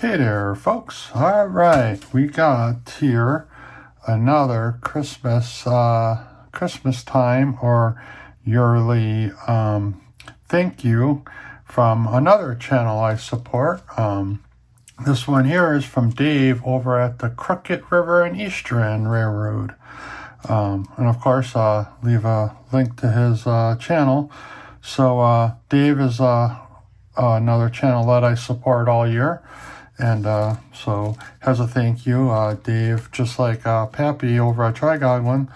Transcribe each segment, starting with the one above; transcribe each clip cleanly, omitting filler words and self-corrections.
Hey there, folks. All right, we got here another Christmas time or yearly thank you from another channel I support. This one here is from Dave over at the Crooked River and Eastern Railroad. And of course, leave a link to his channel. So Dave is another channel that I support all year. And so as a thank you, Dave, just like Pappy over at Trigoglin,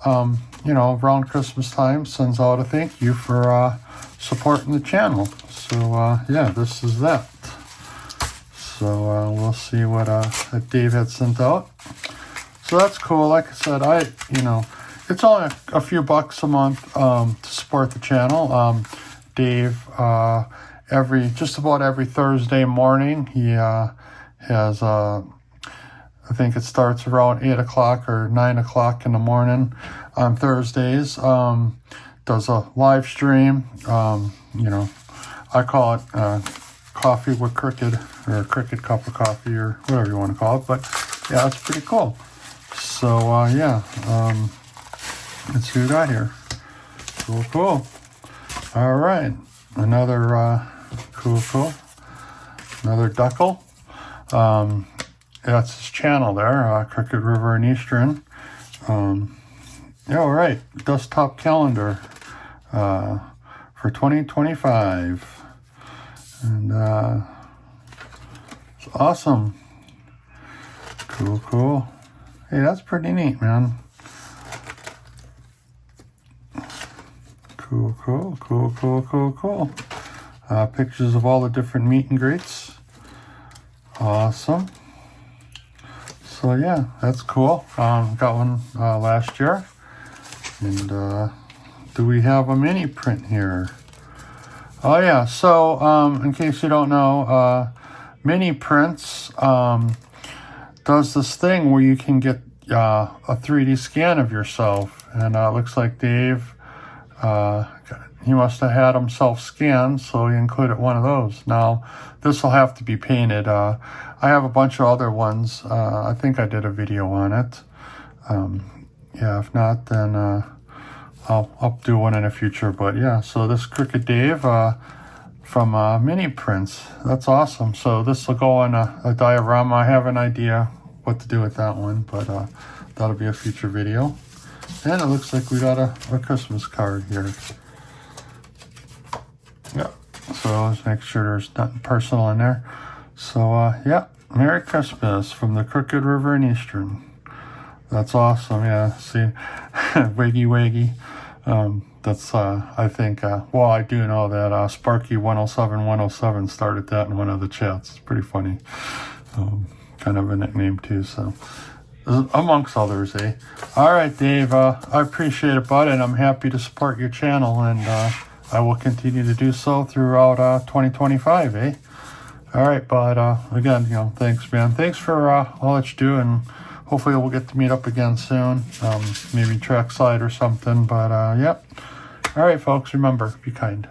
around Christmas time sends out a thank you for supporting the channel. So yeah, this is that. So we'll see what Dave had sent out. So that's cool. Like I said, it's only a few bucks a month to support the channel. Dave, just about every Thursday morning, he has I think it starts around 8 o'clock or 9 o'clock in the morning on Thursdays. Does a live stream. I call it Coffee with Crooked, or Crooked Cup of Coffee, or whatever you want to call it. But yeah, it's pretty cool. So let's see what we got here. Cool. All right, another cool. Another Duckle. That's his channel there, Crooked River and Eastern. All right, desktop calendar for 2025. And it's awesome. Cool. Hey, that's pretty neat, man. Cool. Pictures of all the different meet and greets. Awesome. So yeah, that's cool. Got one last year. And do we have a mini print here? Oh yeah, so in case you don't know, mini prints does this thing where you can get a 3D scan of yourself. And it looks like Dave, he must have had himself scanned, so he included one of those. Now, this will have to be painted. I have a bunch of other ones. I think I did a video on it. Yeah, if not, then I'll do one in the future. But yeah, so this Crooked Dave from Mini Prints. That's awesome. So this will go on a diorama. I have an idea what to do with that one, but that'll be a future video. And it looks like we got a Christmas card here. Yeah, so let's make sure there's nothing personal in there. So yeah, Merry Christmas from the Crooked River and Eastern. That's awesome. Yeah, see, waggy. That's I think. Well, I do know that Sparky 107 started that in one of the chats. It's pretty funny. Kind of a nickname too. So amongst others, eh? All right, Dave. I appreciate it, bud, and I'm happy to support your channel, and I will continue to do so throughout 2025, eh? All right, bud. Again, thanks, man. Thanks for all that you do, and hopefully we'll get to meet up again soon. Maybe trackside or something, but yep. All right, folks, remember, be kind.